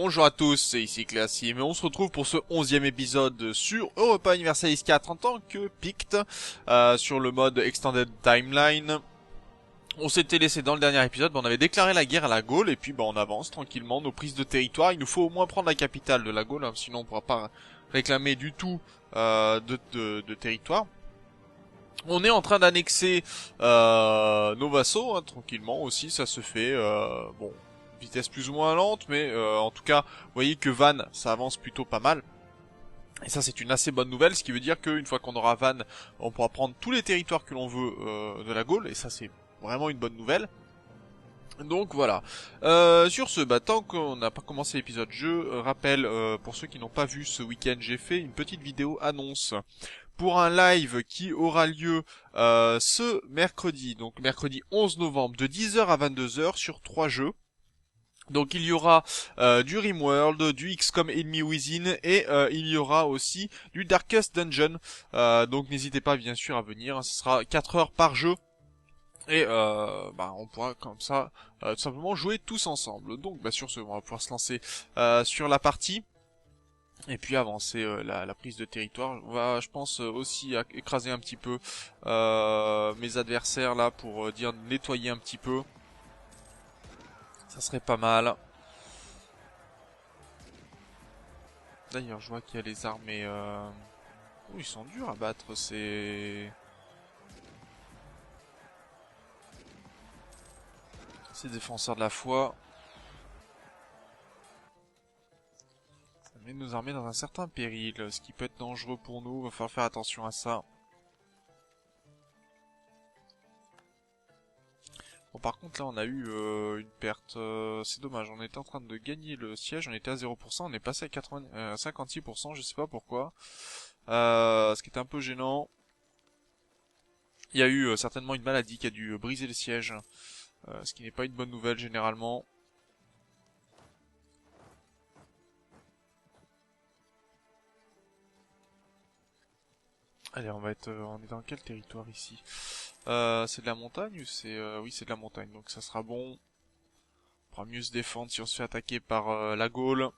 Bonjour à tous, c'est ici Classim et on se retrouve pour ce 11e épisode sur Europa Universalis 4 en tant que Pict sur le mode Extended Timeline. On s'était laissé dans le dernier épisode, on avait déclaré la guerre à la Gaule et puis on avance tranquillement nos prises de territoire. Il nous faut au moins prendre la capitale de la Gaule, hein, sinon on pourra pas réclamer du tout de territoire. On est en train d'annexer nos vassaux, hein, tranquillement aussi, ça se fait, bon, vitesse plus ou moins lente, mais en tout cas, vous voyez que Van, ça avance plutôt pas mal. Et ça, c'est une assez bonne nouvelle, ce qui veut dire qu'une fois qu'on aura Van, on pourra prendre tous les territoires que l'on veut de la Gaule, et ça, c'est vraiment une bonne nouvelle. Donc voilà. Sur ce, tant qu'on n'a pas commencé l'épisode, je rappelle, pour ceux qui n'ont pas vu ce week-end, j'ai fait une petite vidéo annonce pour un live qui aura lieu ce mercredi, donc mercredi 11 novembre de 10h à 22h sur 3 jeux. Donc il y aura du Rimworld, du XCOM Enemy Within et il y aura aussi du Darkest Dungeon. Donc n'hésitez pas bien sûr à venir, hein, ce sera 4 heures par jeu. Et on pourra comme ça tout simplement jouer tous ensemble. Donc sur ce, on va pouvoir se lancer sur la partie. Et puis avancer la prise de territoire. On va, je pense, aussi écraser un petit peu mes adversaires là pour dire nettoyer un petit peu. Ça serait pas mal. D'ailleurs, je vois qu'il y a les armées. Oh, ils sont durs à battre, ces défenseurs de la foi. Ça met nos armées dans un certain péril, ce qui peut être dangereux pour nous. Il va falloir faire attention à ça. Bon, par contre, là, on a eu une perte. C'est dommage, on était en train de gagner le siège, on était à 0%, on est passé à 56%, je sais pas pourquoi. Ce qui était un peu gênant. Il y a eu certainement une maladie qui a dû briser le siège, ce qui n'est pas une bonne nouvelle généralement. Allez, on est dans quel territoire ici? C'est de la montagne ou c'est... oui, c'est de la montagne, donc ça sera bon. On pourra mieux se défendre si on se fait attaquer par la Gaule.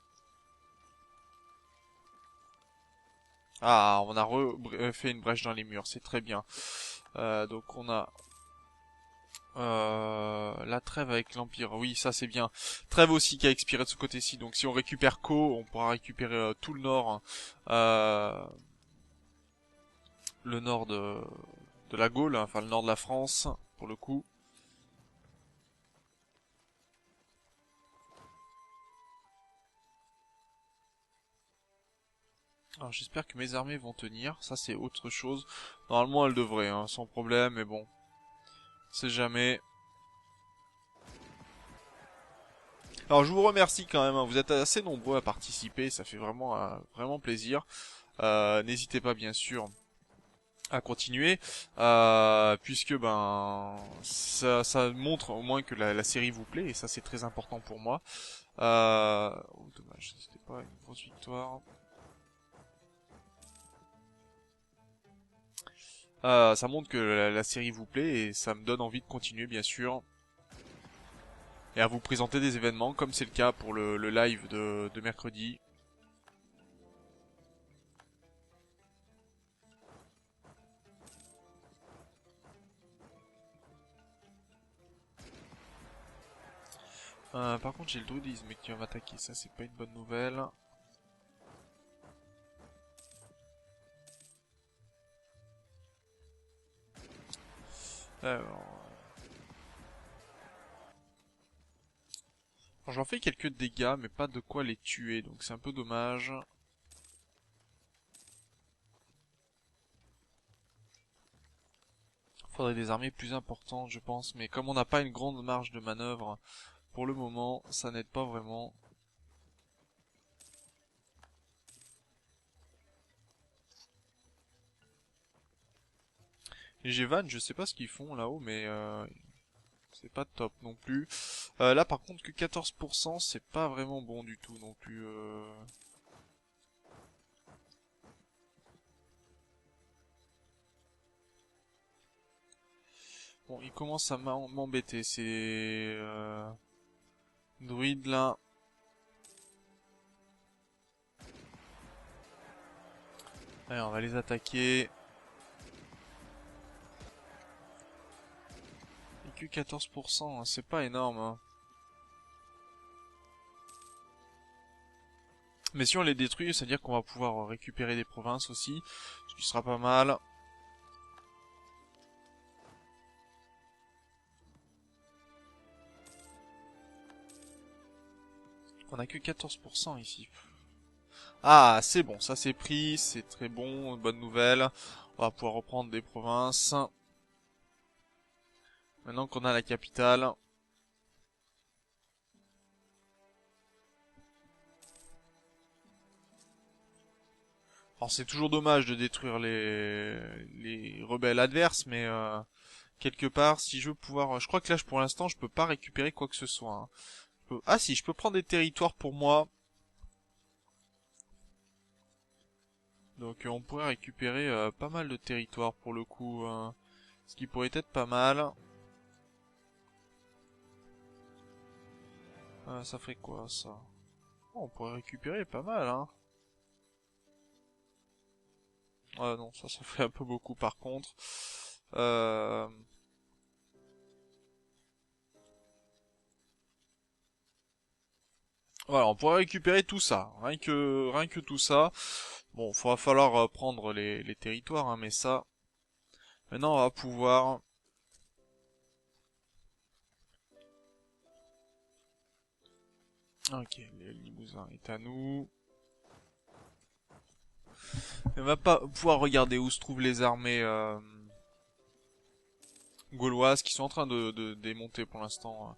Ah, on a fait une brèche dans les murs, c'est très bien. Donc on a la trêve avec l'Empire. Oui, ça c'est bien. Trêve aussi qui a expiré de ce côté-ci. Donc si on récupère Co, on pourra récupérer tout le nord. Hein. Le nord de la Gaule, hein, enfin le nord de la France, pour le coup. Alors j'espère que mes armées vont tenir. Ça c'est autre chose. Normalement elles devraient, hein, sans problème, mais bon. C'est jamais. Alors je vous remercie quand même, hein. Vous êtes assez nombreux à participer, ça fait vraiment plaisir. N'hésitez pas bien sûr à continuer, puisque ça montre au moins que la série vous plaît, et ça c'est très important pour moi. Oh, dommage, c'était pas une grosse victoire. Ça montre que la série vous plaît, et ça me donne envie de continuer bien sûr. Et à vous présenter des événements, comme c'est le cas pour le live de mercredi. Par contre j'ai le druidisme qui va m'attaquer, ça c'est pas une bonne nouvelle. Alors, j'en fais quelques dégâts, mais pas de quoi les tuer, donc c'est un peu dommage. Faudrait des armées plus importantes, je pense, mais comme on n'a pas une grande marge de manœuvre, pour le moment, ça n'aide pas vraiment. Les Gévan, je sais pas ce qu'ils font là-haut, mais c'est pas top non plus. Là, par contre, que 14%, c'est pas vraiment bon du tout non plus. Bon, il commence à m'embêter, ces druides là. Allez, on va les attaquer. Et que 14%, hein, c'est pas énorme. Hein. Mais si on les détruit, ça veut dire qu'on va pouvoir récupérer des provinces aussi, ce qui sera pas mal. On a que 14% ici. Ah, c'est bon, ça c'est pris, c'est très bon, bonne nouvelle. On va pouvoir reprendre des provinces. Maintenant qu'on a la capitale. Alors c'est toujours dommage de détruire les rebelles adverses, mais quelque part, si je veux pouvoir... Je crois que là, pour l'instant, je peux pas récupérer quoi que ce soit. Hein. Ah si, je peux prendre des territoires pour moi. Donc on pourrait récupérer pas mal de territoires pour le coup. Ce qui pourrait être pas mal. Ça ferait quoi ça? Oh, on pourrait récupérer pas mal, hein. Non, ça fait un peu beaucoup par contre. Euh... Voilà, on pourrait récupérer tout ça. Rien que tout ça. Bon, il va falloir prendre les territoires, hein, mais ça... Maintenant, on va pouvoir... Ok, le Limousin est à nous. On va pas pouvoir regarder où se trouvent les armées gauloises qui sont en train de démonter pour l'instant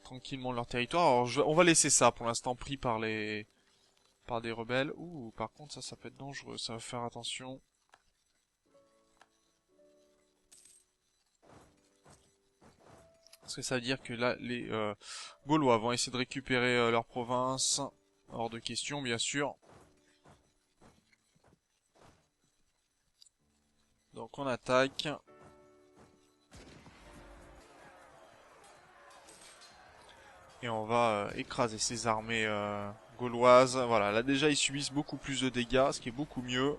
tranquillement leur territoire. Alors on va laisser ça pour l'instant pris par des rebelles. Ouh, par contre ça peut être dangereux, ça va faire attention. Parce que ça veut dire que là les Gaulois vont essayer de récupérer leur province. Hors de question bien sûr. Donc on attaque. Et on va écraser ces armées gauloises. Voilà, là déjà ils subissent beaucoup plus de dégâts, ce qui est beaucoup mieux.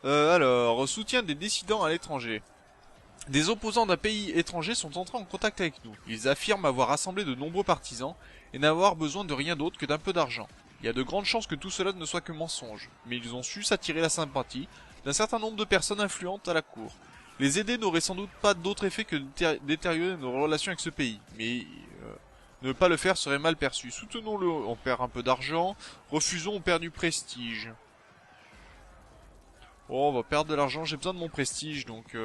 Alors, soutien des dissidents à l'étranger. Des opposants d'un pays étranger sont entrés en contact avec nous. Ils affirment avoir rassemblé de nombreux partisans et n'avoir besoin de rien d'autre que d'un peu d'argent. Il y a de grandes chances que tout cela ne soit que mensonge, mais ils ont su s'attirer la sympathie d'un certain nombre de personnes influentes à la cour. Les aider n'aurait sans doute pas d'autre effet que de détériorer nos relations avec ce pays, mais ne pas le faire serait mal perçu. Soutenons-le, on perd un peu d'argent, refusons, on perd du prestige. Oh, on va perdre de l'argent, j'ai besoin de mon prestige, donc...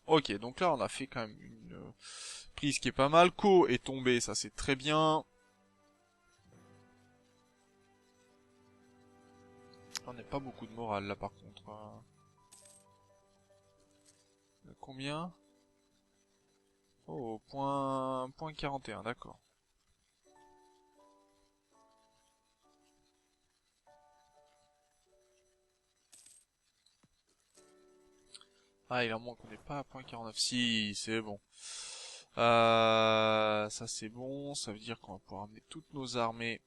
Ok, donc là on a fait quand même une prise qui est pas mal. Ko est tombé, ça c'est très bien. On n'a pas beaucoup de morale là par contre. Combien? Oh, point 41, d'accord. Ah, il en manque, on n'est pas à point 49. Si, c'est bon. Ça c'est bon, ça veut dire qu'on va pouvoir amener toutes nos armées.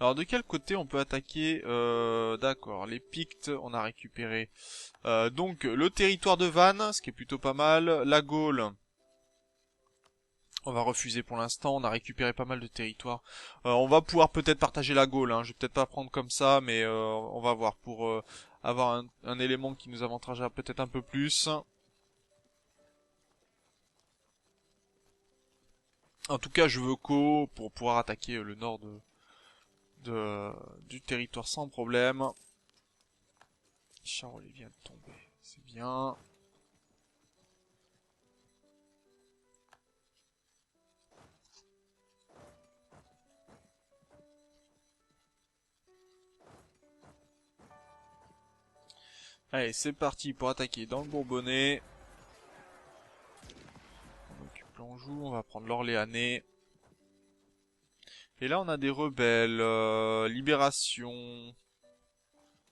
Alors de quel côté on peut attaquer d'accord, les Pictes, on a récupéré. Donc le territoire de Vannes, ce qui est plutôt pas mal. La Gaule, on va refuser pour l'instant, on a récupéré pas mal de territoires. On va pouvoir peut-être partager la Gaule, hein. Je vais peut-être pas prendre comme ça, mais on va voir pour avoir un élément qui nous avantagera peut-être un peu plus. En tout cas, je veux Ko pour pouvoir attaquer le nord du territoire sans problème. Charolais vient de tomber, c'est bien. Allez, c'est parti pour attaquer dans le Bourbonnais. On occupe l'Anjou, on va prendre l'Orléanais. Et là, on a des rebelles, Libération,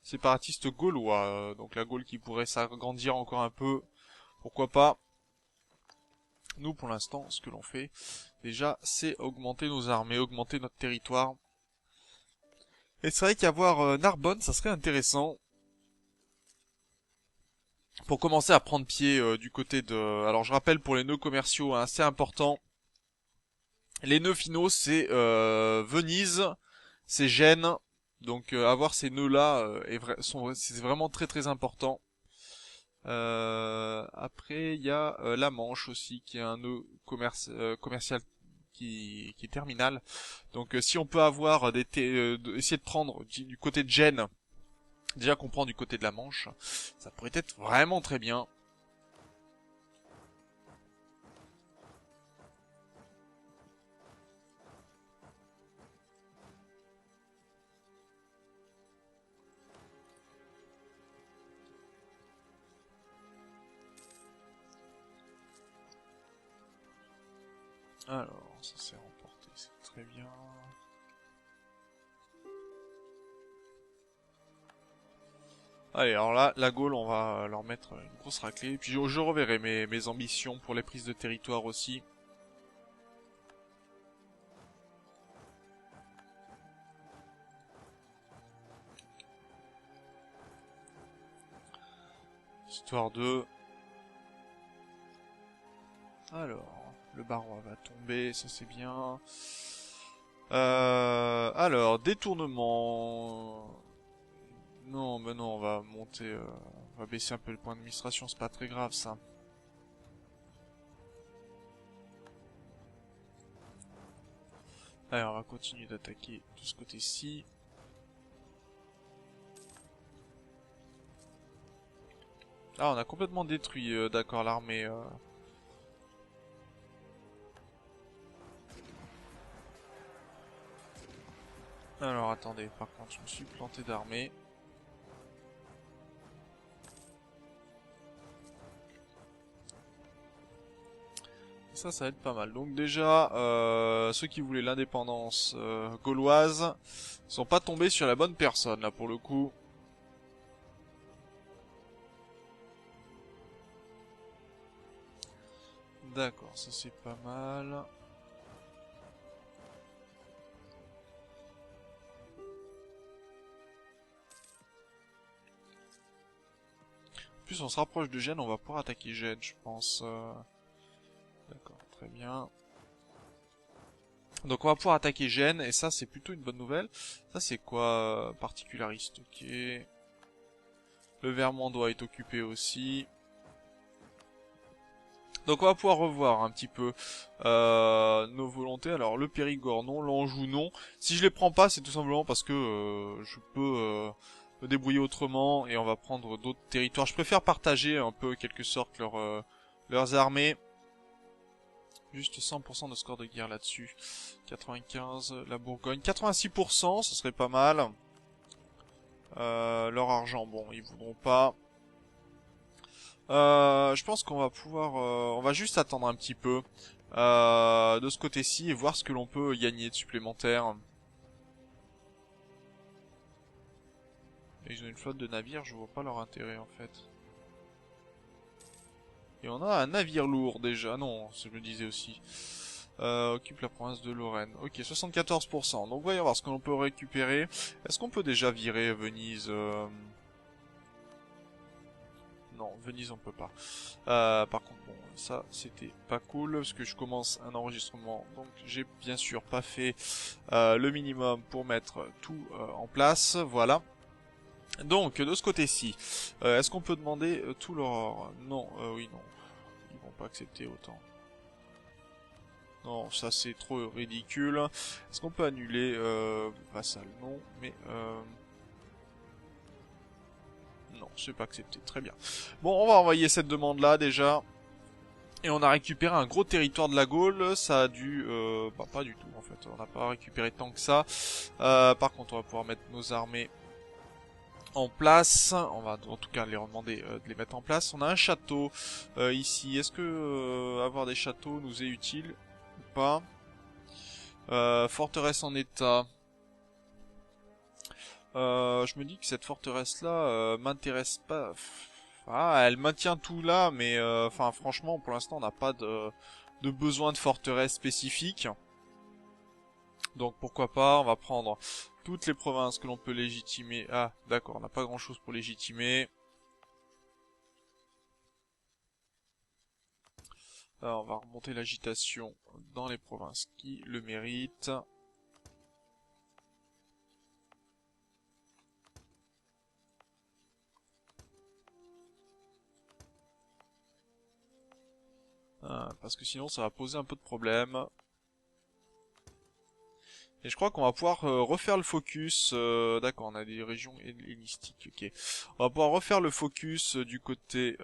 séparatistes gaulois. Donc la Gaule qui pourrait s'agrandir encore un peu, pourquoi pas. Nous, pour l'instant, ce que l'on fait, déjà, c'est augmenter nos armées, augmenter notre territoire. Et c'est vrai qu'avoir Narbonne, ça serait intéressant. Pour commencer à prendre pied du côté de... Alors je rappelle pour les nœuds commerciaux, hein, c'est important. Les nœuds finaux, c'est Venise, c'est Gênes. Donc avoir ces nœuds-là c'est vraiment très très important. Après, il y a la Manche aussi, qui est un nœud commercial qui est terminal. Donc si on peut avoir essayer de prendre du côté de Gênes, déjà qu'on prend du côté de la Manche, ça pourrait être vraiment très bien. Alors, ça s'est remporté, c'est très bien. Allez, alors là, la Gaule, on va leur mettre une grosse raclée. Puis je reverrai mes ambitions pour les prises de territoire aussi. Histoire de... Alors, le baron va tomber, ça c'est bien. Alors, détournement... Non, mais non, on va monter... on va baisser un peu le point d'administration, c'est pas très grave ça. Allez, on va continuer d'attaquer de ce côté-ci. Ah, on a complètement détruit, d'accord, l'armée... Alors, attendez, par contre, je me suis planté d'armée. Ça va être pas mal. Donc déjà, ceux qui voulaient l'indépendance gauloise sont pas tombés sur la bonne personne, là, pour le coup. D'accord, ça c'est pas mal. En plus, on se rapproche de Gênes, on va pouvoir attaquer Gênes, je pense. D'accord, très bien. Donc on va pouvoir attaquer Gênes, et ça c'est plutôt une bonne nouvelle. Ça c'est quoi particulariste, ok. Le Vermandois est occupé aussi. Donc on va pouvoir revoir un petit peu nos volontés. Alors le Périgord non, l'Anjou non. Si je les prends pas, c'est tout simplement parce que je peux me débrouiller autrement et on va prendre d'autres territoires. Je préfère partager un peu, quelque sorte, leurs armées. Juste 100% de score de guerre là-dessus. 95, la Bourgogne. 86%, ce serait pas mal. Leur argent, bon, ils voudront pas. Je pense qu'on va pouvoir... on va juste attendre un petit peu de ce côté-ci et voir ce que l'on peut gagner de supplémentaire. Et ils ont une flotte de navires, je vois pas leur intérêt en fait. Et on a un navire lourd déjà, non, je me disais aussi. Occupe la province de Lorraine. Ok, 74%. Donc voyons voir ce que l'on peut récupérer. Est-ce qu'on peut déjà virer Venise Non, Venise on peut pas. Par contre, bon, ça c'était pas cool parce que je commence un enregistrement, donc j'ai bien sûr pas fait le minimum pour mettre tout en place. Voilà. Donc de ce côté-ci, est-ce qu'on peut demander tout leur... Non, oui, non, ils vont pas accepter autant. Non, ça c'est trop ridicule. Est-ce qu'on peut annuler vassal? Non, mais non, c'est pas accepté. Très bien. Bon, on va envoyer cette demande-là déjà. Et on a récupéré un gros territoire de la Gaule. Ça a dû... bah, pas du tout en fait. On n'a pas récupéré tant que ça. Par contre, on va pouvoir mettre nos armées en place. On va en tout cas les demander de les mettre en place. On a un château ici. Est-ce que avoir des châteaux nous est utile ou pas? Forteresse en état. Je me dis que cette forteresse là m'intéresse pas. Ah, elle maintient tout là, mais enfin franchement pour l'instant on n'a pas de de besoin de forteresse spécifiques. Donc pourquoi pas, on va prendre toutes les provinces que l'on peut légitimer. Ah, d'accord, on n'a pas grand chose pour légitimer. Alors, on va remonter l'agitation dans les provinces qui le méritent. Parce que sinon ça va poser un peu de problème. Et je crois qu'on va pouvoir refaire le focus. D'accord, on a des régions hellénistiques, ok. On va pouvoir refaire le focus du côté...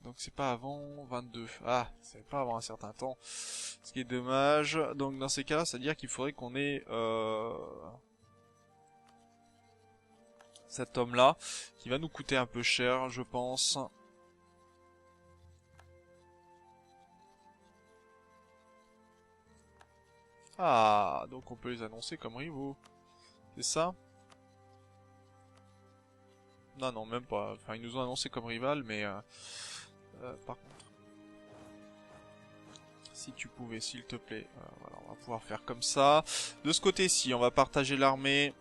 donc c'est pas avant 22. Ah, c'est pas avant un certain temps. Ce qui est dommage. Donc dans ces cas-là, c'est-à-dire qu'il faudrait qu'on ait... cet homme-là, qui va nous coûter un peu cher, je pense. Ah, donc on peut les annoncer comme rivaux. C'est ça? Non, non, même pas. Enfin, ils nous ont annoncé comme rival, mais... par contre... Si tu pouvais, s'il te plaît. Voilà, on va pouvoir faire comme ça. De ce côté-ci, on va partager l'armée.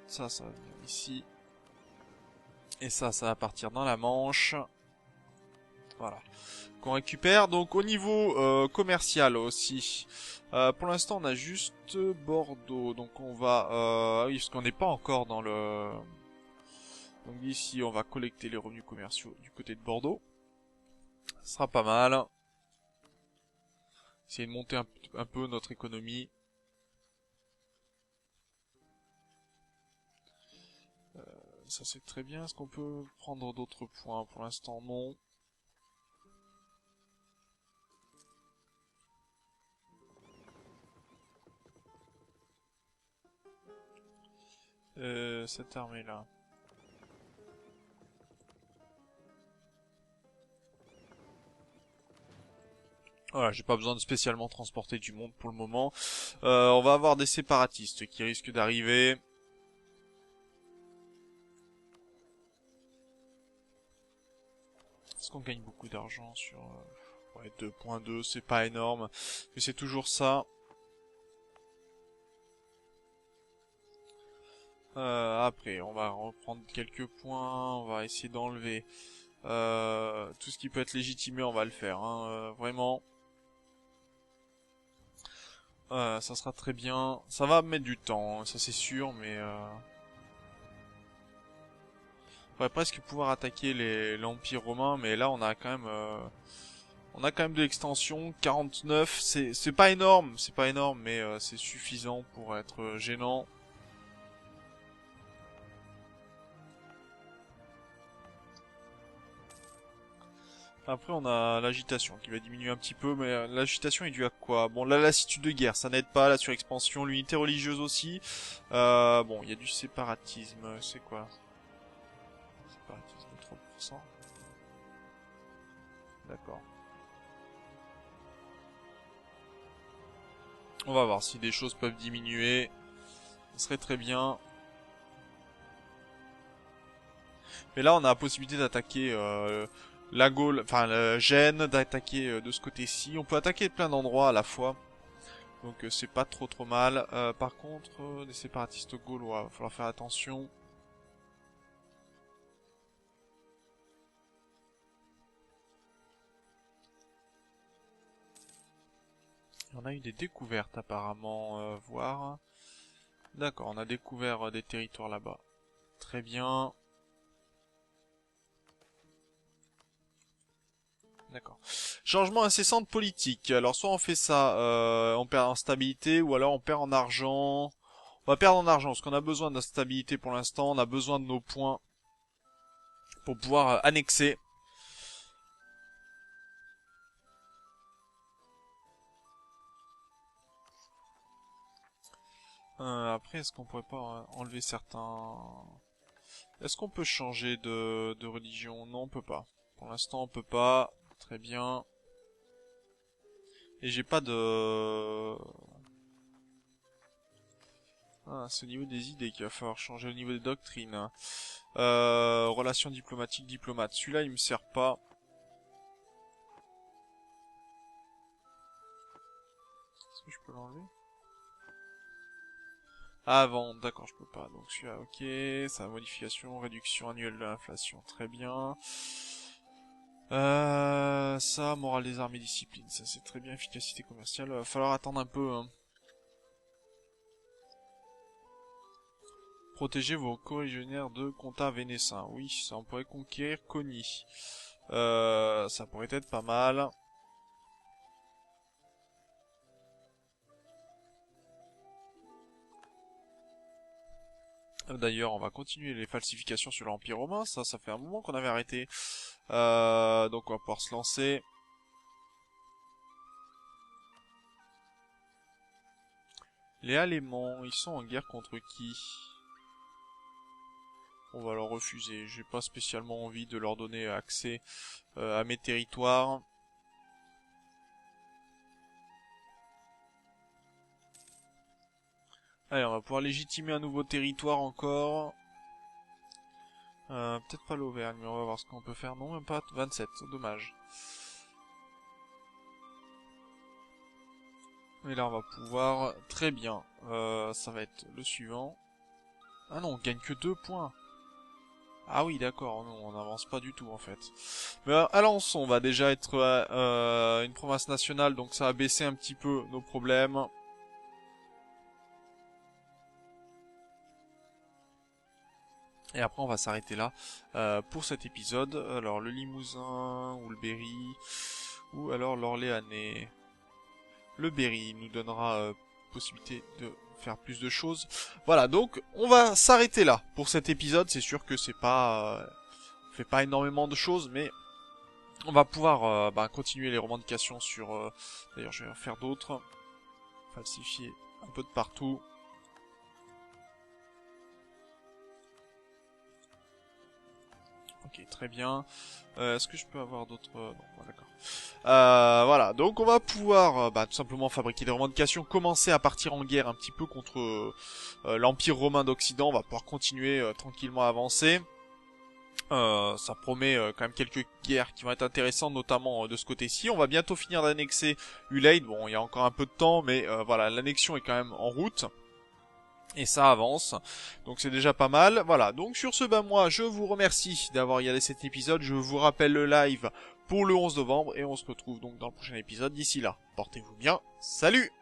Ça va venir ici. Et ça va partir dans la Manche. Voilà. Qu'on récupère. Donc au niveau commercial aussi. Pour l'instant, on a juste Bordeaux. Donc on va... ah oui, parce qu'on n'est pas encore dans le... Donc ici, on va collecter les revenus commerciaux du côté de Bordeaux. Ce sera pas mal. Essayer de monter un peu notre économie. Ça c'est très bien. Est-ce qu'on peut prendre d'autres points? Pour l'instant, non. Cette armée-là. Voilà, j'ai pas besoin de spécialement transporter du monde pour le moment. On va avoir des séparatistes qui risquent d'arriver. Est-ce qu'on gagne beaucoup d'argent sur... ouais, 2.2, c'est pas énorme. Mais c'est toujours ça. Après, on va reprendre quelques points. On va essayer d'enlever tout ce qui peut être légitimé, on va le faire. Hein, vraiment. Ça sera très bien. Ça va mettre du temps, hein, ça c'est sûr, mais... on pourrait presque pouvoir attaquer l'Empire romain, mais là on a quand même... on a quand même de l'extension. 49, c'est pas énorme, mais c'est suffisant pour être gênant. Après, on a l'agitation qui va diminuer un petit peu, mais l'agitation est due à quoi? Bon, la lassitude de guerre, ça n'aide pas, la surexpansion, l'unité religieuse aussi. Bon, il y a du séparatisme, c'est quoi? Séparatisme 30%. D'accord. On va voir si des choses peuvent diminuer. Ce serait très bien. Mais là, on a la possibilité d'attaquer la Gaule, enfin la Gênes, d'attaquer de ce côté-ci. On peut attaquer plein d'endroits à la fois. Donc c'est pas trop mal. Par contre, les séparatistes gaulois, va falloir faire attention. On a eu des découvertes apparemment, voir. D'accord, on a découvert des territoires là-bas. Très bien. D'accord. Changement incessant de politique. Alors soit on fait ça, on perd en stabilité, ou alors on perd en argent. On va perdre en argent, parce qu'on a besoin de stabilité pour l'instant, on a besoin de nos points pour pouvoir annexer. Après, est-ce qu'on pourrait pas enlever certains... Est-ce qu'on peut changer de religion? Non, on peut pas. Pour l'instant, on peut pas. Très bien. Et j'ai pas de... Ah, c'est au niveau des idées qu'il va falloir changer, au niveau des doctrines. Relations diplomatiques, diplomate. Celui-là, il me sert pas. que je peux l'enlever? Ah, vendre, d'accord, je peux pas. Donc celui-là, ok. Ça, modification, réduction annuelle de l'inflation, très bien. Ça, morale des armes et discipline, ça c'est très bien. Efficacité commerciale, va falloir attendre un peu, hein. Protéger vos corégionnaires de Comtat Vénessin. Oui, ça on pourrait conquérir Coni. Ça pourrait être pas mal. D'ailleurs, on va continuer les falsifications sur l'Empire romain. Ça fait un moment qu'on avait arrêté. Donc on va pouvoir se lancer. Les Alémans, ils sont en guerre contre qui? On va leur refuser. J'ai pas spécialement envie de leur donner accès à mes territoires. Allez, on va pouvoir légitimer un nouveau territoire encore. Peut-être pas l'Auvergne, mais on va voir ce qu'on peut faire. Non, même pas 27, dommage. Et là, on va pouvoir... Très bien. Ça va être le suivant. Ah non, on gagne que 2 points. Ah oui, d'accord, non, on n'avance pas du tout, en fait. Mais Alençon va déjà être une province nationale, donc ça va baisser un petit peu nos problèmes. Et après, on va s'arrêter là pour cet épisode. Alors, le Limousin, ou le Berry, ou alors l'Orléanais. Le Berry nous donnera possibilité de faire plus de choses. Voilà, donc on va s'arrêter là pour cet épisode. C'est sûr que c'est pas, on fait pas énormément de choses, mais on va pouvoir continuer les revendications sur. D'ailleurs, je vais en faire d'autres. Falsifier un peu de partout. Ok, très bien. Est-ce que je peux avoir d'autres... Non, d'accord. Voilà, donc on va pouvoir tout simplement fabriquer des revendications, commencer à partir en guerre un petit peu contre l'Empire romain d'Occident. On va pouvoir continuer tranquillement à avancer. Ça promet quand même quelques guerres qui vont être intéressantes, notamment de ce côté-ci. On va bientôt finir d'annexer Ulaid. Bon, il y a encore un peu de temps, mais voilà, l'annexion est quand même en route. Et ça avance, donc c'est déjà pas mal. Voilà, donc sur ce, moi je vous remercie d'avoir regardé cet épisode. Je vous rappelle le live pour le 11 novembre et on se retrouve donc dans le prochain épisode. D'ici là, portez-vous bien, salut!